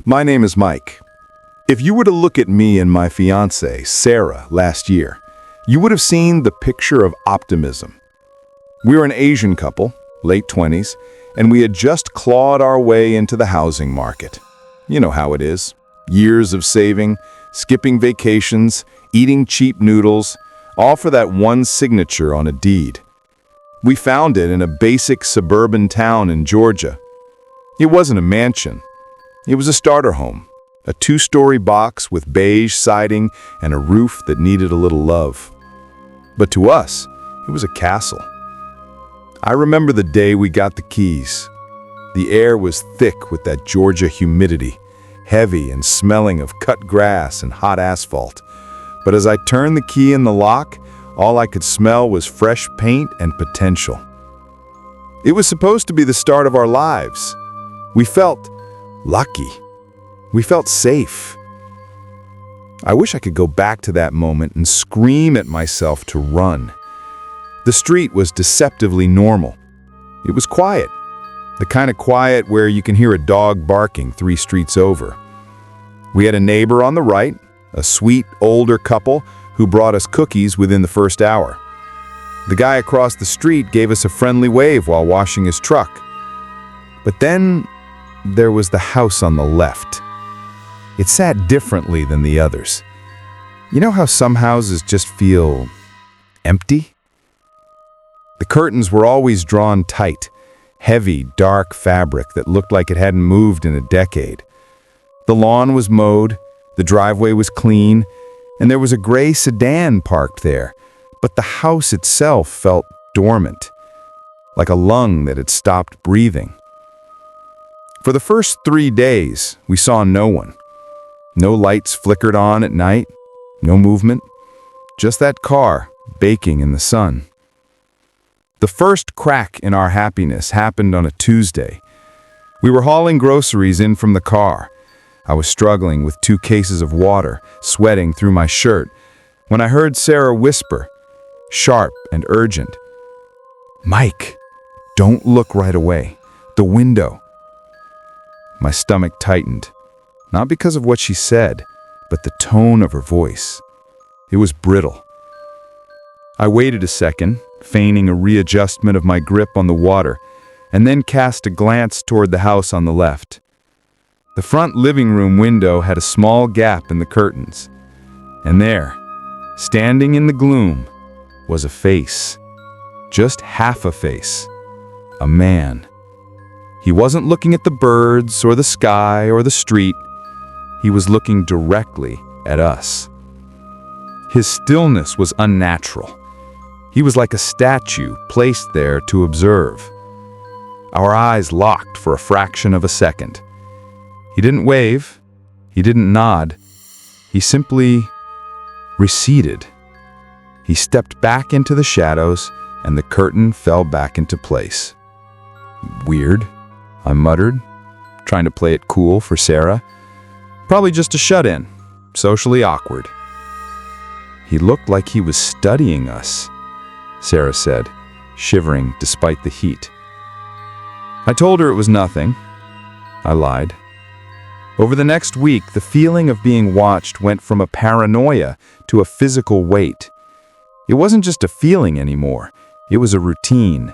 My name is Mike. If you were to look at me and my fiancée, Sarah, last year, you would have seen the picture of optimism. We were an Asian couple, late 20s, and we had just clawed our way into the housing market. You know how it is. Years of saving, skipping vacations, eating cheap noodles, all for that one signature on a deed. We found it in a basic suburban town in Georgia. It wasn't a mansion. It was a starter home, a 2-story box with beige siding and a roof that needed a little love. But to us, it was a castle. I remember the day we got the keys. The air was thick with that Georgia humidity, heavy and smelling of cut grass and hot asphalt. But as I turned the key in the lock, all I could smell was fresh paint and potential. It was supposed to be the start of our lives. We felt lucky. We felt safe. I wish I could go back to that moment and scream at myself to run. The street was deceptively normal. It was quiet, the kind of quiet where you can hear a dog barking 3 streets over. We had a neighbor on the right, a sweet, older couple who brought us cookies within the first hour. The guy across the street gave us a friendly wave while washing his truck. But then there was the house on the left. It sat differently than the others. You know how some houses just feel empty? The curtains were always drawn tight, heavy, dark fabric that looked like it hadn't moved in a decade. The lawn was mowed, the driveway was clean, and there was a gray sedan parked there, but the house itself felt dormant, like a lung that had stopped breathing. For the first 3 days, we saw no one. No lights flickered on at night, no movement, just that car baking in the sun. The first crack in our happiness happened on a Tuesday. We were hauling groceries in from the car. I was struggling with 2 cases of water, sweating through my shirt, when I heard Sarah whisper, sharp and urgent, "Mike, don't look right away. The window." My stomach tightened, not because of what she said, but the tone of her voice. It was brittle. I waited a second, feigning a readjustment of my grip on the water, and then cast a glance toward the house on the left. The front living room window had a small gap in the curtains, and there, standing in the gloom, was a face. Just half a face. A man. He wasn't looking at the birds or the sky or the street. He was looking directly at us. His stillness was unnatural. He was like a statue placed there to observe. Our eyes locked for a fraction of a second. He didn't wave. He didn't nod. He simply receded. He stepped back into the shadows, and the curtain fell back into place. "Weird," I muttered, trying to play it cool for Sarah. Probably just a shut-in, socially awkward. "He looked like he was studying us," Sarah said, shivering despite the heat. I told her it was nothing. I lied. Over the next week, the feeling of being watched went from a paranoia to a physical weight. It wasn't just a feeling anymore. It was a routine.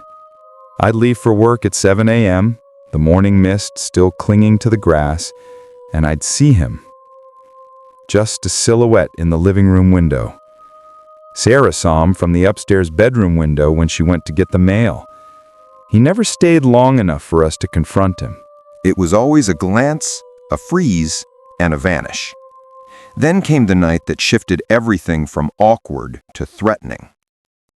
I'd leave for work at 7 a.m., the morning mist still clinging to the grass, and I'd see him. Just a silhouette in the living room window. Sarah saw him from the upstairs bedroom window when she went to get the mail. He never stayed long enough for us to confront him. It was always a glance, a freeze, and a vanish. Then came the night that shifted everything from awkward to threatening.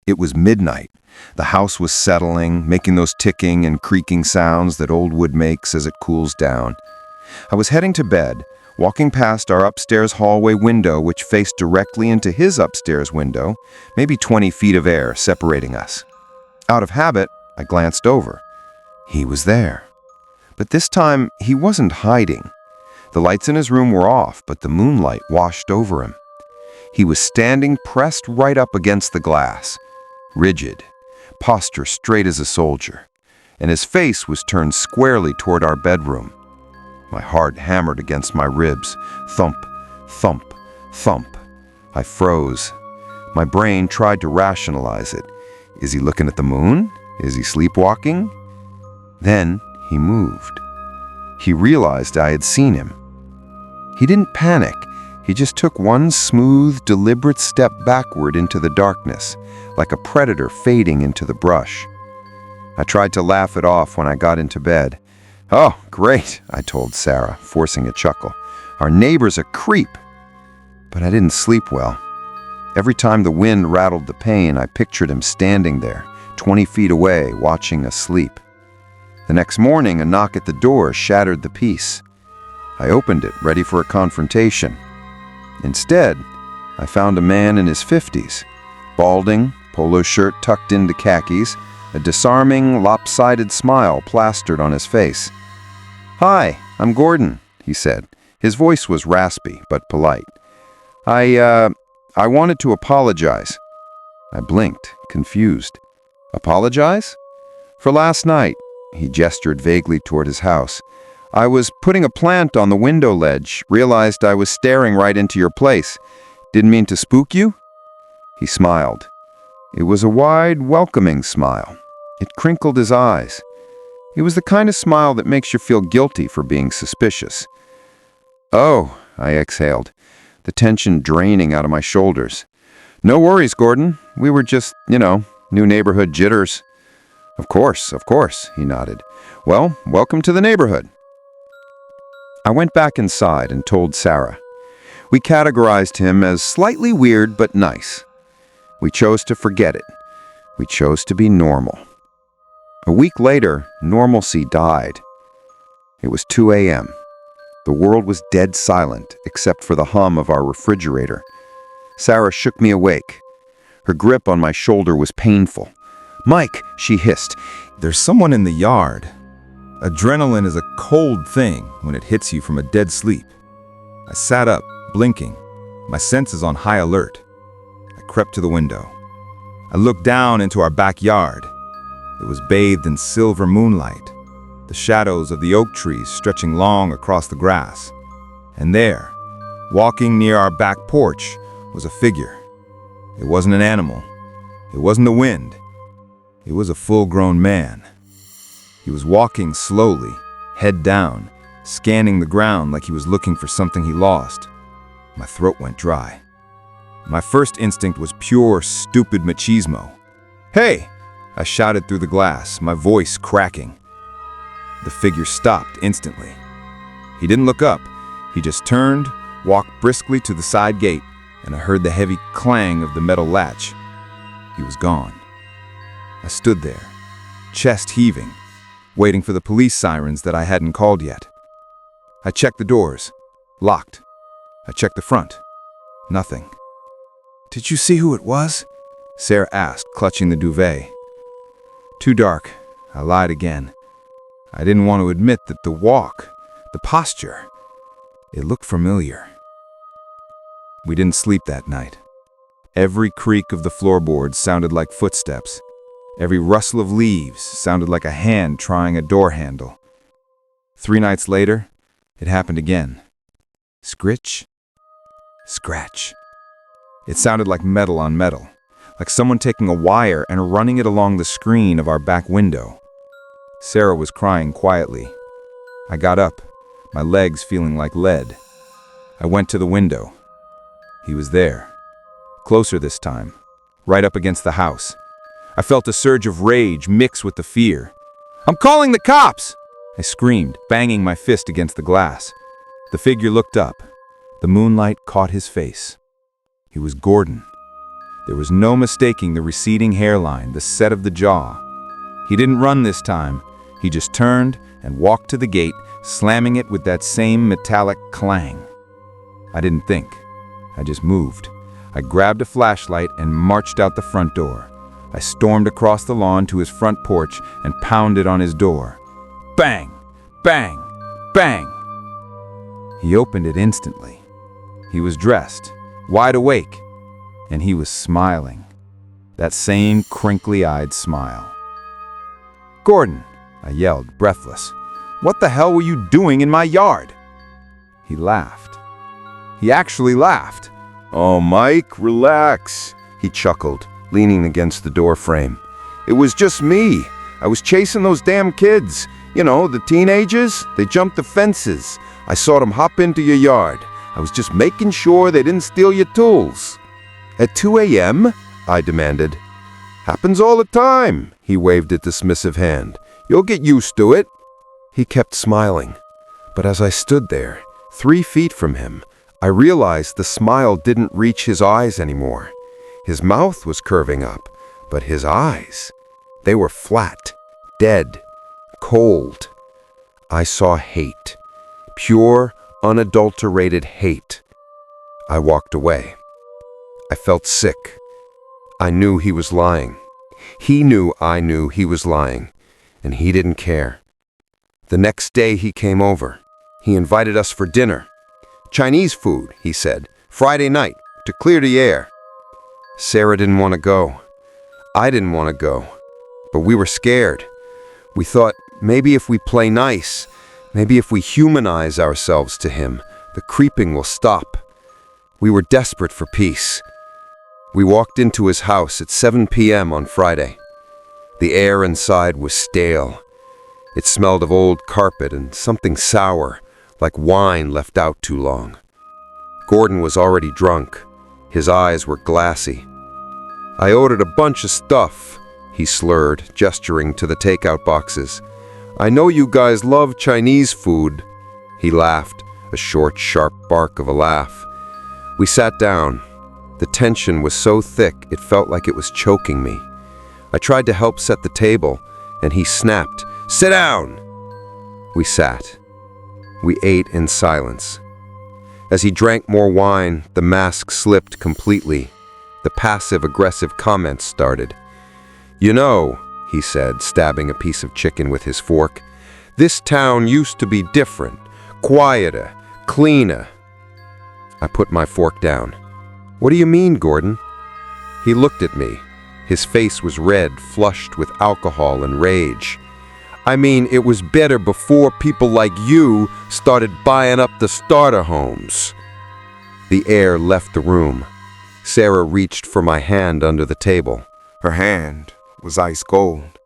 It was midnight. The house was settling, making those ticking and creaking sounds that old wood makes as it cools down. I was heading to bed, walking past our upstairs hallway window, which faced directly into his upstairs window, maybe 20 feet of air separating us. Out of habit, I glanced over. He was there. But this time, he wasn't hiding. The lights in his room were off, but the moonlight washed over him. He was standing pressed right up against the glass, rigid, posture straight as a soldier, and his face was turned squarely toward our bedroom. My heart hammered against my ribs. Thump, thump, thump. I froze. My brain tried to rationalize it. Is he looking at the moon? Is he sleepwalking? Then he moved. He realized I had seen him. He didn't panic. He just took one smooth, deliberate step backward into the darkness, like a predator fading into the brush. I tried to laugh it off when I got into bed. "Oh, great," I told Sarah, forcing a chuckle. "Our neighbor's a creep." But I didn't sleep well. Every time the wind rattled the pane, I pictured him standing there, 20 feet away, watching us sleep. The next morning, a knock at the door shattered the peace. I opened it, ready for a confrontation. Instead, I found a man in his 50s, balding, polo shirt tucked into khakis, a disarming, lopsided smile plastered on his face. "Hi, I'm Gordon," he said. His voice was raspy, but polite. I wanted to apologize." I blinked, confused. "Apologize?" "For last night," he gestured vaguely toward his house. "I was putting a plant on the window ledge, realized I was staring right into your place. Didn't mean to spook you?" He smiled. It was a wide, welcoming smile. It crinkled his eyes. It was the kind of smile that makes you feel guilty for being suspicious. "Oh," I exhaled, the tension draining out of my shoulders. "No worries, Gordon. We were just, new neighborhood jitters." Of course, he nodded. "Well, welcome to the neighborhood." I went back inside and told Sarah. We categorized him as slightly weird but nice. We chose to forget it. We chose to be normal. A week later, normalcy died. It was 2 a.m. The world was dead silent, except for the hum of our refrigerator. Sarah shook me awake. Her grip on my shoulder was painful. "Mike," she hissed. There's someone in the yard. Adrenaline is a cold thing when it hits you from a dead sleep. I sat up, blinking, my senses on high alert. I crept to the window. I looked down into our backyard. It was bathed in silver moonlight, the shadows of the oak trees stretching long across the grass. And there, walking near our back porch, was a figure. It wasn't an animal. It wasn't the wind. It was a full-grown man. He was walking slowly, head down, scanning the ground like he was looking for something he lost. My throat went dry. My first instinct was pure, stupid machismo. "Hey!" I shouted through the glass, my voice cracking. The figure stopped instantly. He didn't look up. He just turned, walked briskly to the side gate, and I heard the heavy clang of the metal latch. He was gone. I stood there, chest heaving, waiting for the police sirens that I hadn't called yet. I checked the doors. Locked. I checked the front. Nothing. "Did you see who it was?" Sarah asked, clutching the duvet. "Too dark." I lied again. I didn't want to admit that the walk, the posture, it looked familiar. We didn't sleep that night. Every creak of the floorboards sounded like footsteps. Every rustle of leaves sounded like a hand trying a door handle. 3 nights later, it happened again. Scritch, scratch. It sounded like metal on metal, like someone taking a wire and running it along the screen of our back window. Sarah was crying quietly. I got up, my legs feeling like lead. I went to the window. He was there. Closer this time, right up against the house. I felt a surge of rage mix with the fear. "I'm calling the cops!" I screamed, banging my fist against the glass. The figure looked up. The moonlight caught his face. He was Gordon. There was no mistaking the receding hairline, the set of the jaw. He didn't run this time. He just turned and walked to the gate, slamming it with that same metallic clang. I didn't think. I just moved. I grabbed a flashlight and marched out the front door. I stormed across the lawn to his front porch and pounded on his door. Bang! Bang! Bang! He opened it instantly. He was dressed, wide awake, and he was smiling. That same crinkly-eyed smile. "Gordon," I yelled, breathless. What the hell were you doing in my yard?" He laughed. He actually laughed. "Oh, Mike, relax," he chuckled, leaning against the door frame. "It was just me. I was chasing those damn kids. You know, the teenagers. They jumped the fences. I saw them hop into your yard. I was just making sure they didn't steal your tools." "At 2 a.m.? I demanded. "Happens all the time," he waved a dismissive hand. "You'll get used to it." He kept smiling. But as I stood there, 3 feet from him, I realized the smile didn't reach his eyes anymore. His mouth was curving up, but his eyes, they were flat, dead, cold. I saw hate. Pure, unadulterated hate. I walked away. I felt sick. I knew he was lying. He knew I knew he was lying, and he didn't care. The next day he came over. He invited us for dinner. "Chinese food," he said, "Friday night, to clear the air." Sarah didn't want to go. I didn't want to go. But we were scared. We thought, maybe if we play nice, maybe if we humanize ourselves to him, the creeping will stop. We were desperate for peace. We walked into his house at 7 p.m. on Friday. The air inside was stale. It smelled of old carpet and something sour, like wine left out too long. Gordon was already drunk. His eyes were glassy. "I ordered a bunch of stuff," he slurred, gesturing to the takeout boxes. "I know you guys love Chinese food." He laughed, a short, sharp bark of a laugh. We sat down. The tension was so thick it felt like it was choking me. I tried to help set the table, and he snapped, "Sit down!" We sat. We ate in silence. As he drank more wine, the mask slipped completely. The passive-aggressive comments started. "You know," he said, stabbing a piece of chicken with his fork, "this town used to be different, quieter, cleaner." I put my fork down. "What do you mean, Gordon?" He looked at me. His face was red, flushed with alcohol and rage. "I mean, it was better before people like you started buying up the starter homes." The air left the room. Sarah reached for my hand under the table. Her hand was ice cold.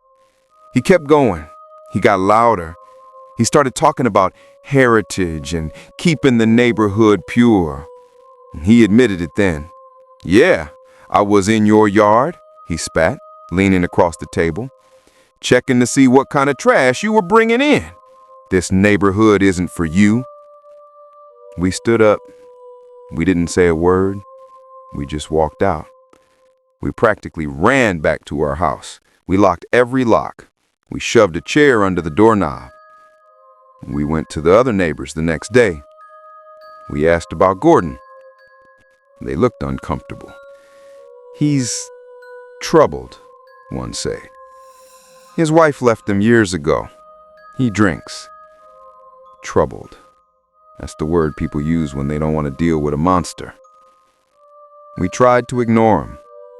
He kept going. He got louder. He started talking about heritage and keeping the neighborhood pure. He admitted it then. "Yeah, I was in your yard," he spat, leaning across the table, "checking to see what kind of trash you were bringing in. This neighborhood isn't for you." We stood up. We didn't say a word. We just walked out. We practically ran back to our house. We locked every lock. We shoved a chair under the doorknob. We went to the other neighbors the next day. We asked about Gordon. They looked uncomfortable. "He's troubled," one said. "His wife left him years ago. He drinks." Troubled. That's the word people use when they don't want to deal with a monster. We tried to ignore him.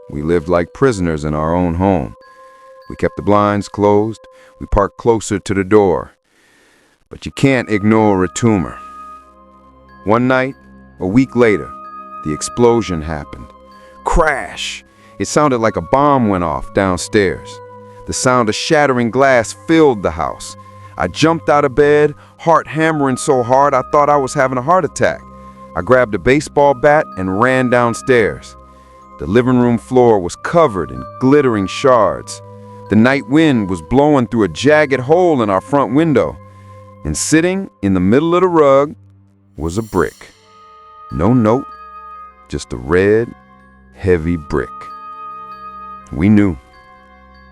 We lived like prisoners in our own home. We kept the blinds closed. We parked closer to the door. But you can't ignore a tumor. One night, a week later, the explosion happened. Crash! It sounded like a bomb went off downstairs. The sound of shattering glass filled the house. I jumped out of bed, heart hammering so hard I thought I was having a heart attack. I grabbed a baseball bat and ran downstairs. The living room floor was covered in glittering shards. The night wind was blowing through a jagged hole in our front window. And sitting in the middle of the rug was a brick. No note, just a red, heavy brick. We knew.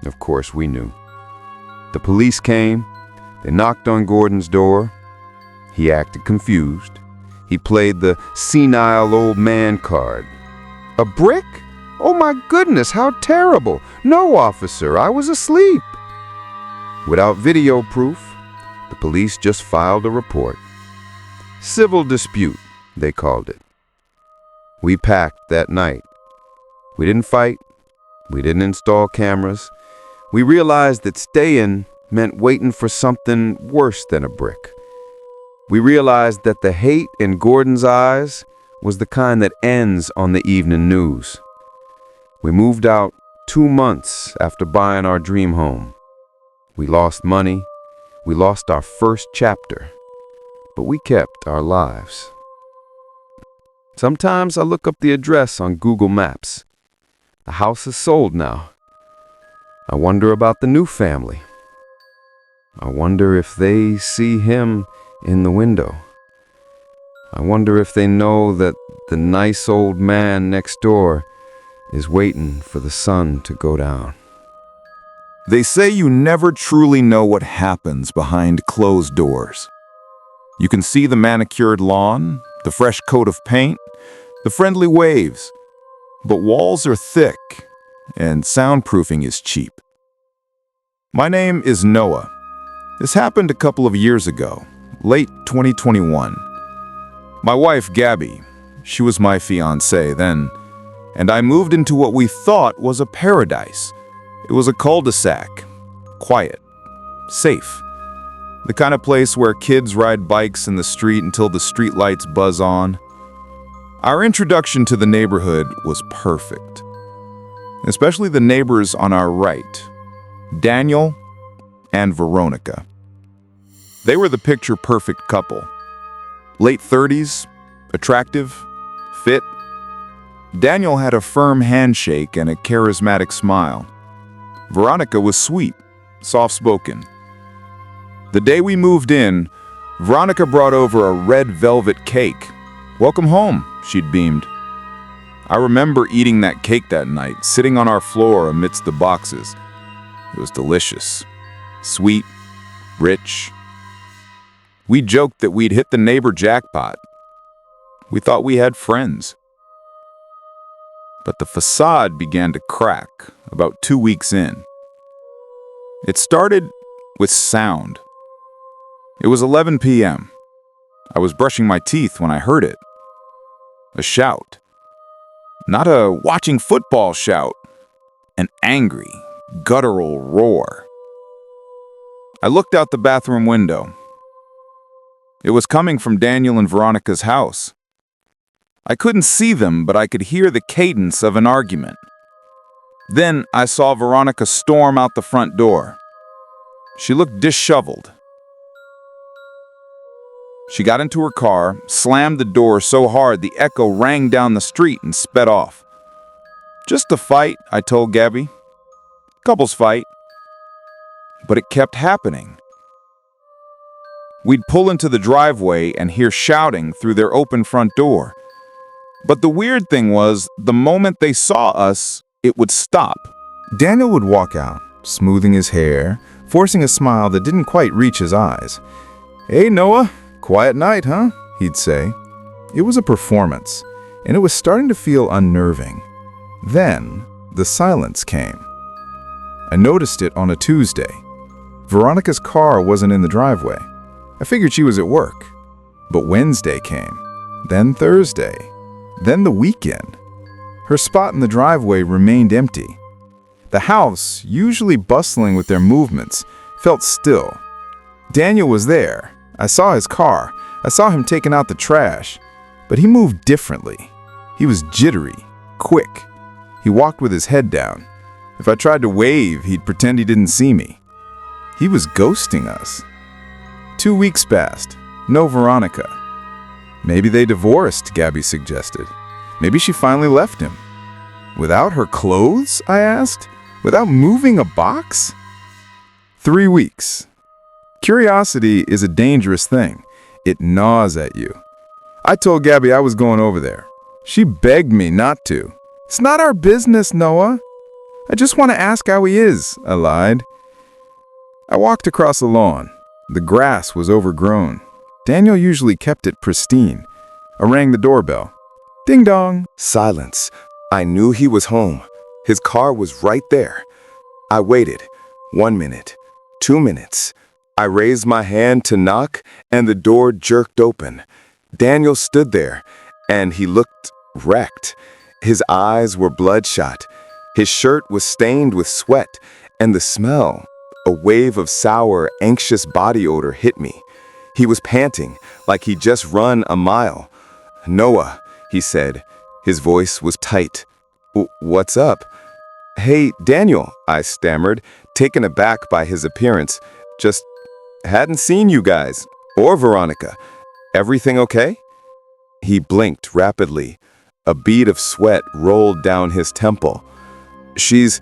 Of course we knew. The police came. They knocked on Gordon's door. He acted confused. He played the senile old man card. "A brick? Oh my goodness, how terrible! No, officer, I was asleep." Without video proof, the police just filed a report. Civil dispute, they called it. We packed that night. We didn't fight. We didn't install cameras. We realized that staying meant waiting for something worse than a brick. We realized that the hate in Gordon's eyes was the kind that ends on the evening news. We moved out 2 months after buying our dream home. We lost money, we lost our first chapter, but we kept our lives. Sometimes I look up the address on Google Maps. The house is sold now. I wonder about the new family. I wonder if they see him in the window. I wonder if they know that the nice old man next door is waiting for the sun to go down. They say you never truly know what happens behind closed doors. You can see the manicured lawn, the fresh coat of paint, the friendly waves, but walls are thick and soundproofing is cheap. My name is Noah. This happened a couple of years ago, late 2021. My wife, Gabby, she was my fiancée then, and I moved into what we thought was a paradise. It was a cul-de-sac, quiet, safe. The kind of place where kids ride bikes in the street until the streetlights buzz on. Our introduction to the neighborhood was perfect, especially the neighbors on our right, Daniel and Veronica. They were the picture-perfect couple. Late 30s, attractive, fit. Daniel had a firm handshake and a charismatic smile. Veronica was sweet, soft-spoken. The day we moved in, Veronica brought over a red velvet cake. "Welcome home," she'd beamed. I remember eating that cake that night, sitting on our floor amidst the boxes. It was delicious, sweet, rich. We joked that we'd hit the neighbor jackpot. We thought we had friends. But the facade began to crack about 2 weeks in. It started with sound. It was 11 p.m. I was brushing my teeth when I heard it. A shout. Not a watching football shout. An angry, guttural roar. I looked out the bathroom window. It was coming from Daniel and Veronica's house. I couldn't see them, but I could hear the cadence of an argument. Then I saw Veronica storm out the front door. She looked disheveled. She got into her car, slammed the door so hard the echo rang down the street and sped off. "Just a fight," I told Gabby. "Couples fight." But it kept happening. We'd pull into the driveway and hear shouting through their open front door. But the weird thing was, the moment they saw us, it would stop. Daniel would walk out, smoothing his hair, forcing a smile that didn't quite reach his eyes. "Hey, Noah, quiet night, huh?" he'd say. It was a performance, and it was starting to feel unnerving. Then, the silence came. I noticed it on a Tuesday. Veronica's car wasn't in the driveway. I figured she was at work. But Wednesday came, then Thursday, then the weekend. Her spot in the driveway remained empty. The house, usually bustling with their movements, felt still. Daniel was there. I saw his car. I saw him taking out the trash. But he moved differently. He was jittery, quick. He walked with his head down. If I tried to wave, he'd pretend he didn't see me. He was ghosting us. 2 weeks passed. No Veronica. Maybe they divorced, Gabby suggested. Maybe she finally left him. Without her clothes, I asked? Without moving a box? 3 weeks. Curiosity is a dangerous thing. It gnaws at you. I told Gabby I was going over there. She begged me not to. "It's not our business, Noah. I just want to ask how he is," I lied. I walked across the lawn. The grass was overgrown. Daniel usually kept it pristine. I rang the doorbell. Ding dong. Silence. I knew he was home. His car was right there. I waited. 1 minute. 2 minutes. I raised my hand to knock, and the door jerked open. Daniel stood there, and he looked wrecked. His eyes were bloodshot. His shirt was stained with sweat, and the smell, A wave of sour, anxious body odor hit me. He was panting, like he'd just run a mile. "Noah," he said. His voice was tight. "What's up?" "Hey, Daniel," I stammered, taken aback by his appearance. "Just hadn't seen you guys. Or Veronica. Everything okay?" He blinked rapidly. A bead of sweat rolled down his temple. She's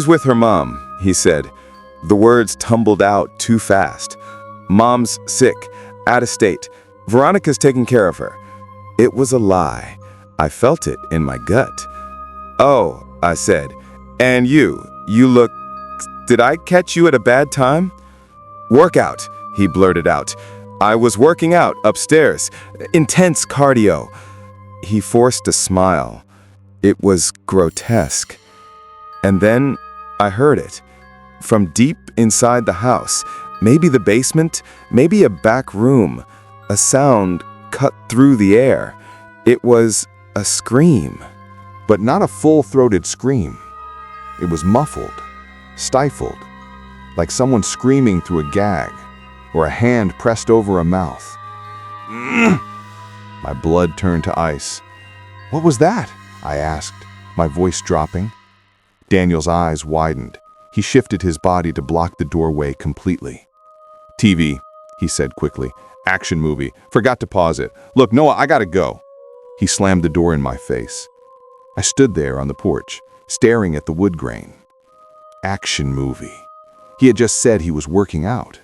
with her mom," he said. The words tumbled out too fast. "Mom's sick, out of state. Veronica's taking care of her." It was a lie. I felt it in my gut. "Oh," I said, "and you look... Did I catch you at a bad time?" "Workout," he blurted out. "I was working out upstairs. Intense cardio." He forced a smile. It was grotesque. And then I heard it. From deep inside the house, maybe the basement, maybe a back room, a sound cut through the air. It was a scream. But not a full-throated scream. It was muffled, stifled, like someone screaming through a gag, or a hand pressed over a mouth. My blood turned to ice. "What was that?" I asked, my voice dropping. Daniel's eyes widened. He shifted his body to block the doorway completely. "TV," he said quickly. "Action movie. Forgot to pause it. Look, Noah, I gotta go." He slammed the door in my face. I stood there on the porch, staring at the wood grain. Action movie. He had just said he was working out.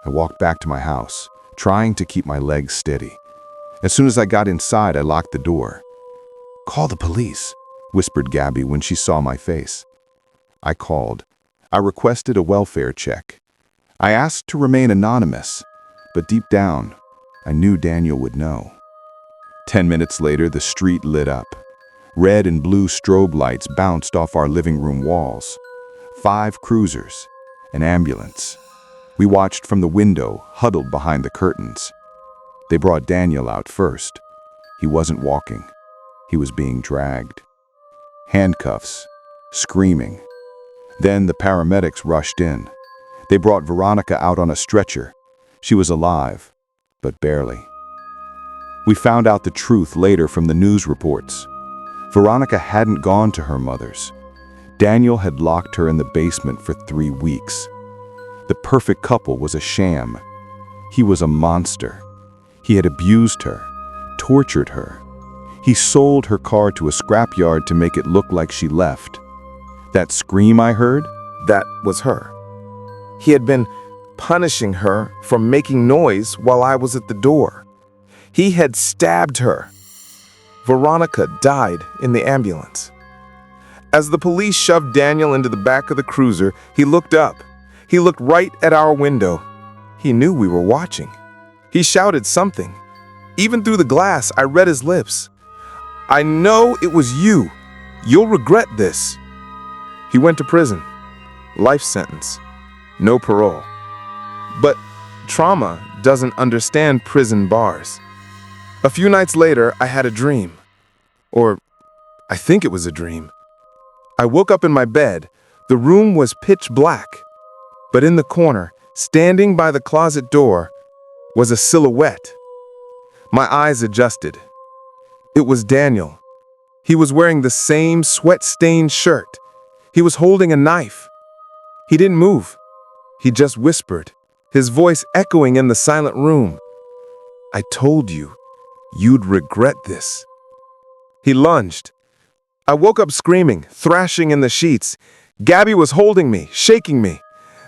I walked back to my house, trying to keep my legs steady. As soon as I got inside, I locked the door. "Call the police," whispered Gabby when she saw my face. I called. I requested a welfare check. I asked to remain anonymous, but deep down, I knew Daniel would know. 10 minutes later, the street lit up. Red and blue strobe lights bounced off our living room walls. 5 cruisers, an ambulance. We watched from the window, huddled behind the curtains. They brought Daniel out first. He wasn't walking. He was being dragged. Handcuffs, screaming. Then the paramedics rushed in. They brought Veronica out on a stretcher. She was alive, but barely. We found out the truth later from the news reports. Veronica hadn't gone to her mother's. Daniel had locked her in the basement for 3 weeks. The perfect couple was a sham. He was a monster. He had abused her, tortured her. He sold her car to a scrapyard to make it look like she left. That scream I heard, that was her. He had been punishing her for making noise while I was at the door. He had stabbed her. Veronica died in the ambulance. As the police shoved Daniel into the back of the cruiser, he looked up. He looked right at our window. He knew we were watching. He shouted something. Even through the glass, I read his lips. "I know it was you. You'll regret this." He went to prison. Life sentence. No parole. But trauma doesn't understand prison bars. A few nights later, I had a dream. Or I think it was a dream. I woke up in my bed. The room was pitch black. But in the corner, standing by the closet door, was a silhouette. My eyes adjusted. It was Daniel. He was wearing the same sweat-stained shirt. He was holding a knife. He didn't move. He just whispered, his voice echoing in the silent room. "I told you, you'd regret this." He lunged. I woke up screaming, thrashing in the sheets. Gabby was holding me, shaking me.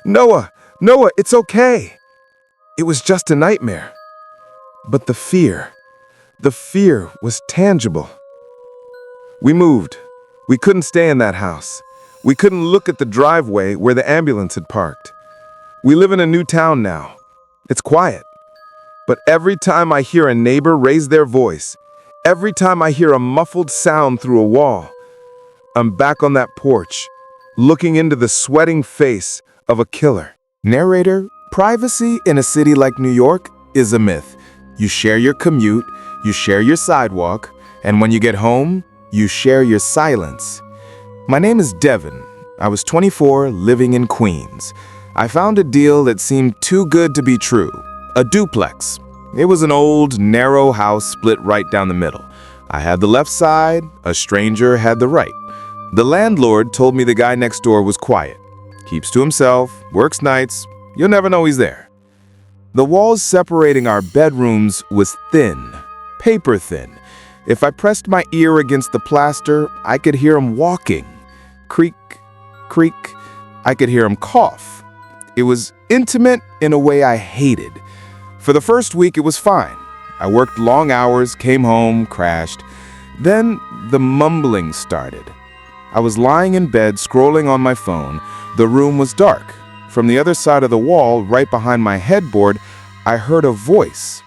"Noah, Noah, it's okay." It was just a nightmare. But the fear was tangible. We moved. We couldn't stay in that house. We couldn't look at the driveway where the ambulance had parked. We live in a new town now. It's quiet. But every time I hear a neighbor raise their voice, every time I hear a muffled sound through a wall, I'm back on that porch, looking into the sweating face of a killer. Narrator, privacy in a city like New York is a myth. You share your commute, you share your sidewalk, and when you get home, you share your silence. My name is Devin. I was 24, living in Queens. I found a deal that seemed too good to be true. A duplex. It was an old, narrow house split right down the middle. I had the left side, a stranger had the right. The landlord told me the guy next door was quiet. Keeps to himself, works nights, you'll never know he's there. The walls separating our bedrooms was thin, paper thin. If I pressed my ear against the plaster, I could hear him walking. Creak, creak, I could hear him cough. It was intimate in a way I hated. For the first week, it was fine. I worked long hours, came home, crashed. Then the mumbling started. I was lying in bed, scrolling on my phone. The room was dark. From the other side of the wall, right behind my headboard, I heard a voice.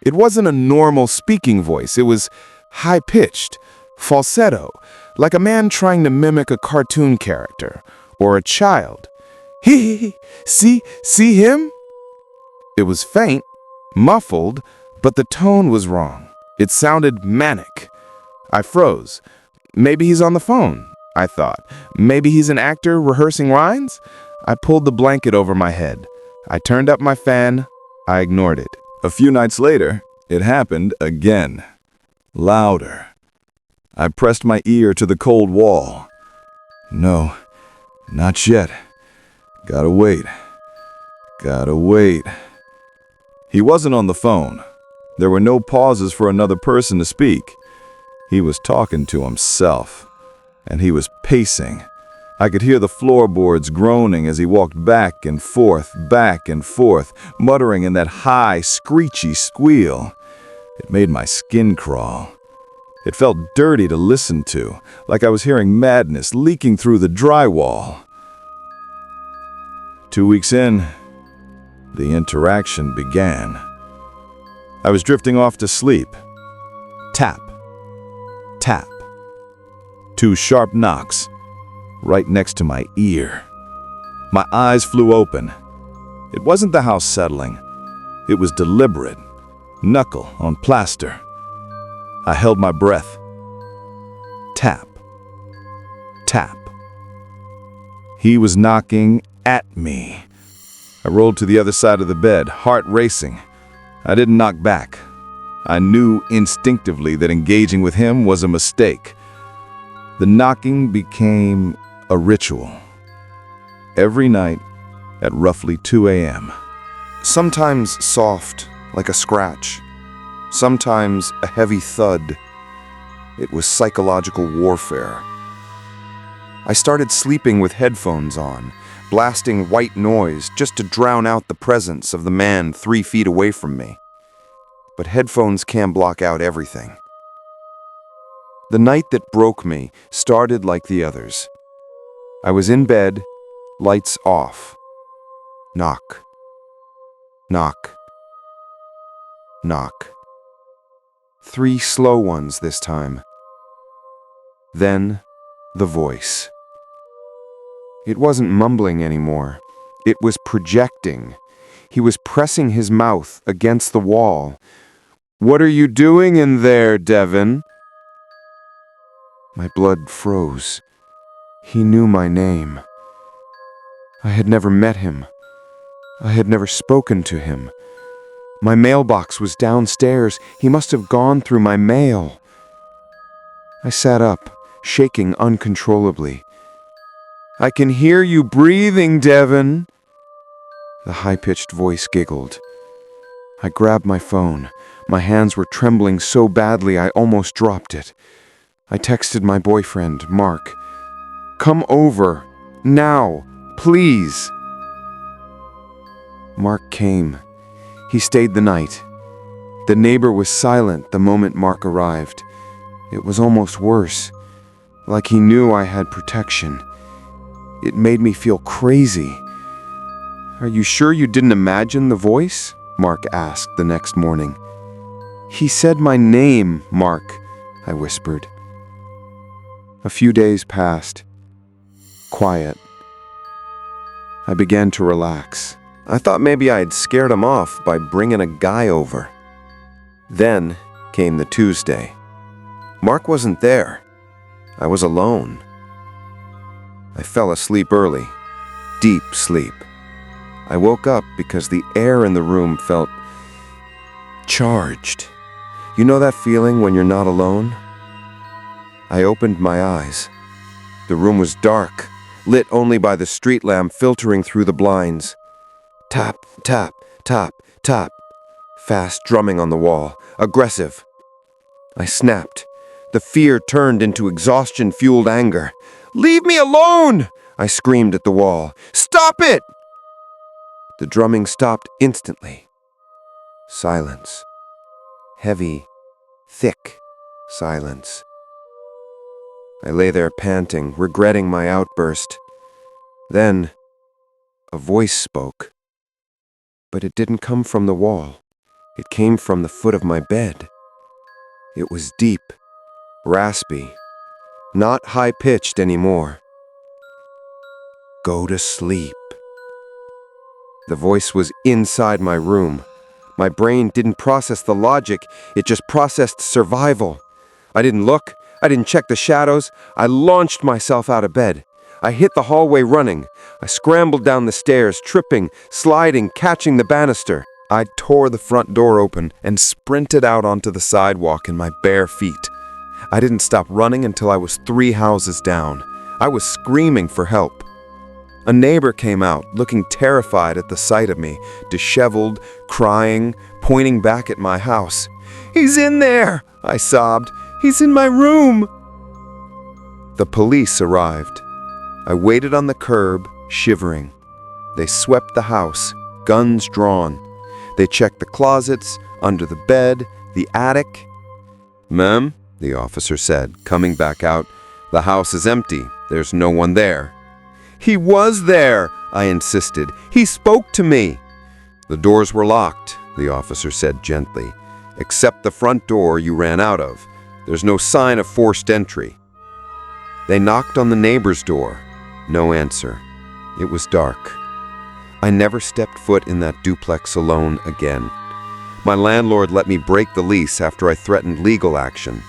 It wasn't a normal speaking voice. It was high-pitched, falsetto, like a man trying to mimic a cartoon character or a child. Hee, see him? It was faint, muffled, but the tone was wrong. It sounded manic. I froze. Maybe he's on the phone, I thought. Maybe he's an actor rehearsing lines? I pulled the blanket over my head. I turned up my fan. I ignored it. A few nights later, it happened again. Louder. I pressed my ear to the cold wall. No, not yet. Gotta wait. Gotta wait. He wasn't on the phone. There were no pauses for another person to speak. He was talking to himself, and he was pacing. I could hear the floorboards groaning as he walked back and forth, muttering in that high, screechy squeal. It made my skin crawl. It felt dirty to listen to, like I was hearing madness leaking through the drywall. 2 weeks in, the interaction began. I was drifting off to sleep. Tap, tap. 2 sharp knocks, right next to my ear. My eyes flew open. It wasn't the house settling. It was deliberate, knuckle on plaster. I held my breath. Tap, tap. He was knocking at me. I rolled to the other side of the bed, heart racing. I didn't knock back. I knew instinctively that engaging with him was a mistake. The knocking became a ritual. Every night at roughly 2 a.m. Sometimes soft, like a scratch. Sometimes a heavy thud. It was psychological warfare. I started sleeping with headphones on, blasting white noise just to drown out the presence of the man 3 feet away from me. But headphones can block out everything. The night that broke me started like the others. I was in bed, lights off. Knock. Knock. Knock. 3 slow ones this time. Then, the voice. It wasn't mumbling anymore. It was projecting. He was pressing his mouth against the wall. "What are you doing in there, Devin?" My blood froze. He knew my name. I had never met him. I had never spoken to him. My mailbox was downstairs. He must have gone through my mail. I sat up, shaking uncontrollably. "I can hear you breathing, Devin." The high-pitched voice giggled. I grabbed my phone. My hands were trembling so badly I almost dropped it. I texted my boyfriend, Mark. "Come over. Now. Please." Mark came. He stayed the night. The neighbor was silent the moment Mark arrived. It was almost worse, like he knew I had protection. It made me feel crazy. "Are you sure you didn't imagine the voice?" Mark asked the next morning. "He said my name, Mark," I whispered. A few days passed. Quiet. I began to relax. I thought maybe I had scared him off by bringing a guy over. Then came the Tuesday. Mark wasn't there. I was alone. I fell asleep early. Deep sleep. I woke up because the air in the room felt charged. You know that feeling when you're not alone? I opened my eyes. The room was dark, lit only by the street lamp filtering through the blinds. Tap, tap, tap, tap. Fast drumming on the wall. Aggressive. I snapped. The fear turned into exhaustion-fueled anger. "Leave me alone!" I screamed at the wall. "Stop it!" The drumming stopped instantly. Silence. Heavy, thick silence. I lay there panting, regretting my outburst. Then, a voice spoke. But it didn't come from the wall. It came from the foot of my bed. It was deep, raspy, not high-pitched anymore. "Go to sleep." The voice was inside my room. My brain didn't process the logic, it just processed survival. I didn't look, I didn't check the shadows, I launched myself out of bed. I hit the hallway running. I scrambled down the stairs, tripping, sliding, catching the banister. I tore the front door open and sprinted out onto the sidewalk in my bare feet. I didn't stop running until I was 3 houses down. I was screaming for help. A neighbor came out, looking terrified at the sight of me, disheveled, crying, pointing back at my house. "He's in there!" I sobbed. "He's in my room!" The police arrived. I waited on the curb, shivering. They swept the house, guns drawn. They checked the closets, under the bed, the attic. "Ma'am," the officer said, coming back out, "the house is empty. There's no one there." "He was there," I insisted. "He spoke to me." "The doors were locked," the officer said gently, "except the front door you ran out of. There's no sign of forced entry." They knocked on the neighbor's door. No answer. It was dark. I never stepped foot in that duplex alone again. My landlord let me break the lease after I threatened legal action.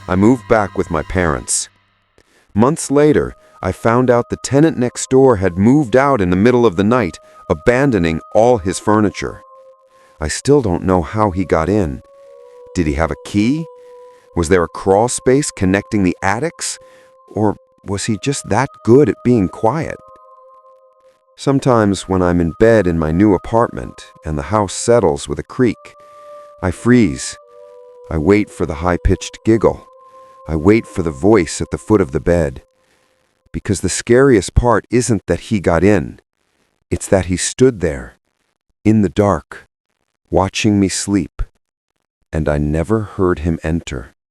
I moved back with my parents. Months later, I found out the tenant next door had moved out in the middle of the night, abandoning all his furniture. I still don't know how he got in. Did he have a key? Was there a crawl space connecting the attics? Or was he just that good at being quiet? Sometimes when I'm in bed in my new apartment and the house settles with a creak, I freeze. I wait for the high-pitched giggle. I wait for the voice at the foot of the bed. Because the scariest part isn't that he got in. It's that he stood there, in the dark, watching me sleep, and I never heard him enter.